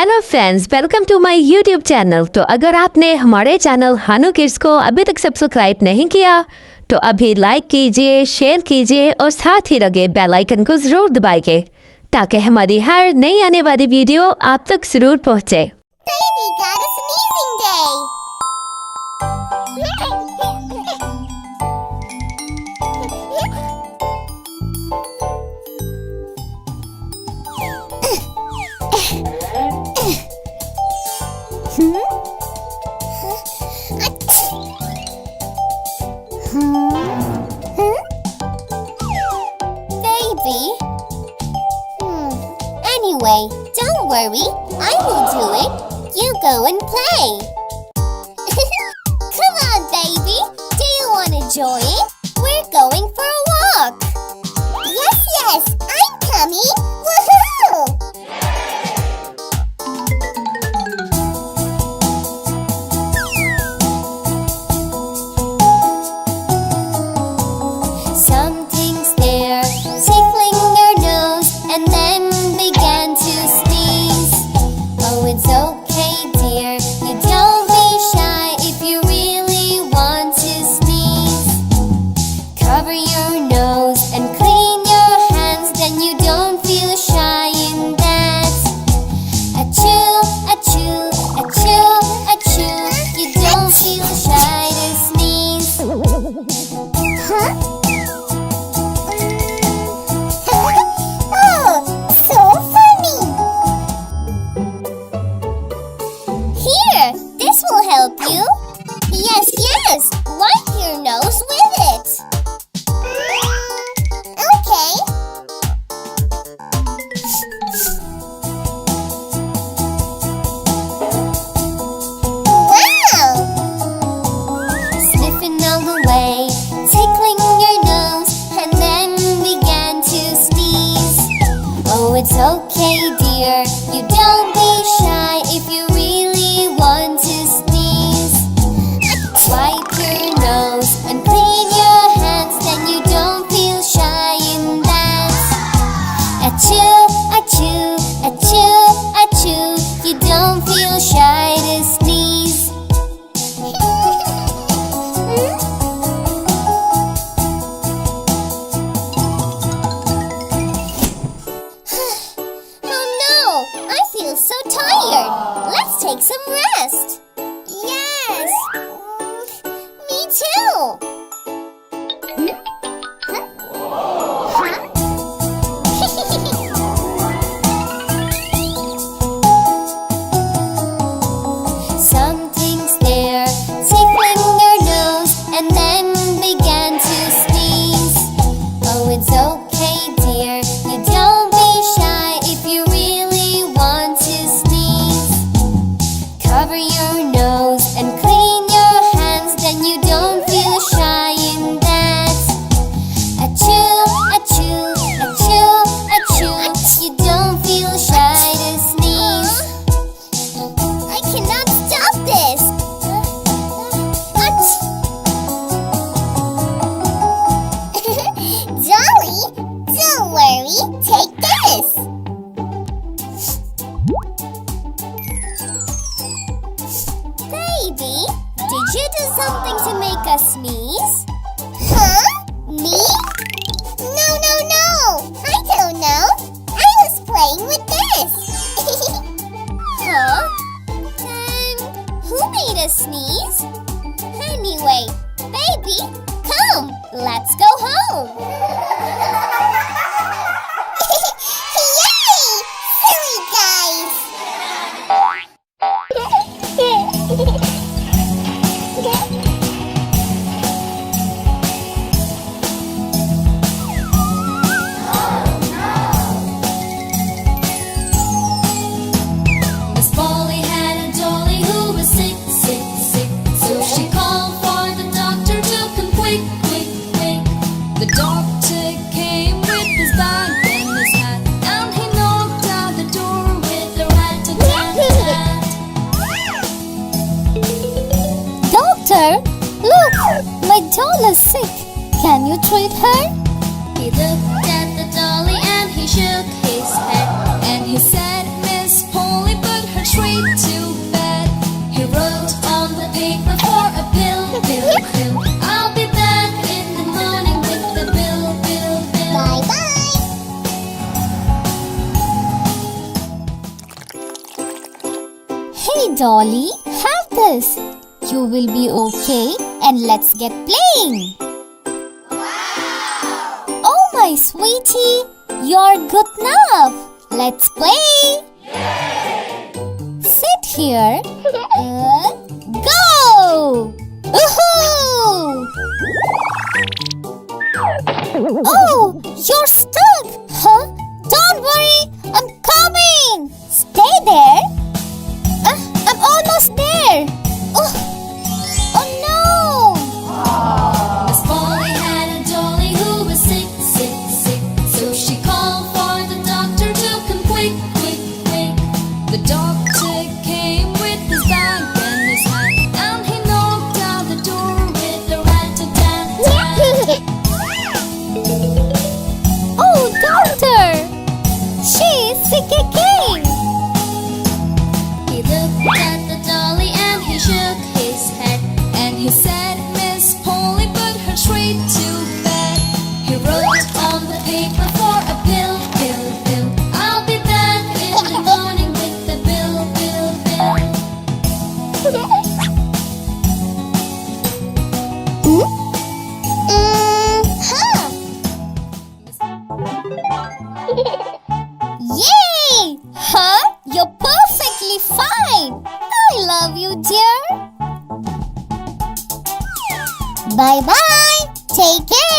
Hello friends, welcome to my YouTube channel. तो अगर आपने हमारे चैनल हानो किड्स को अभी तक सब्सक्राइब नहीं किया तो अभी लाइक कीजिए, शेयर कीजिए और साथ ही लगे बेल आइकन को ज़रूर दबाइए ताकि हमारी हर नई आने वाली वीडियो आप तक ज़रूर पहुँचे। Baby got a sneezing day. Baby? Anyway, don't worry. I will do it. You go and play. Come on, baby. Do you want to join? We're going for a walk. Yes, I'm coming. Woohoo! Something's there, tickling your nose, and then began to sneeze. Oh, it's okay, dear. You don't be shy if you really want to sneeze. Cover your nose and clean your hands, then you don't feel shy in that. Achoo, achoo, achoo, achoo. You don't feel shy to sneeze. Huh? Oh, so funny! Here, this will help you. Yes, wipe your nose with it. Okay. Wow! Sniffing all the way, tickling your nose, and then began to sneeze. Oh, it's okay, dear. You don't be shy if you really want to sneeze. Wipe your nose and clean your hands, then you don't feel shy in that. Achoo, achoo, achoo, achoo. You don't feel shy to sneeze. Oh no, I feel so tired. Let's take some rest. Yes. Me too. Something's there, tickling your nose, and then began to sneeze. Oh, it's okay, dear. You don't be shy if you really want to sneeze. Cover your nose and clean your hands, then you don't feel shy in that. Achoo, achoo, achoo, achoo. You don't feel shy to sneeze. I cannot stop this. Dolly, don't worry. Take this. Baby, did you do something to make us sneeze? Huh? Me? No. I don't know. I was playing with this. Huh? Then who made us sneeze? Anyway, baby, come. Let's go home. Yay! Silly guys. Miss Polly had a dolly who was sick. So she called for the doctor to come quick. The doctor came with his bag and his hat, and he knocked at the door with a rat-a-tat-tat. Doctor, look, my doll is sick. Can you treat her? He looked at the dolly and he shook his head, and he said, Miss Polly, put her Hey Dolly, have this. You will be okay and let's get playing. Wow! Oh my sweetie, you're good enough. Let's play. Sit here. Go! Woohoo! Oh, you're stuck. Huh? Don't worry, I'm coming. Stay there. I'm almost there. Oh no! Miss Polly had a dolly who was sick, sick, sick. So she called for the doctor to come quick, quick, quick. The doctor came with his bag and his hat, and he knocked out the door with a rat-a-tat-tat. Oh, doctor! She's sick again. He looked at the dolly and he shook his head, and he said, Miss Polly, put her straight to bed. He wrote on the paper for a pill, pill, pill. I'll be back in the morning with the bill, bill, bill. Yay! Huh? You're perfectly fine. I love you, dear. Bye-bye. Take care.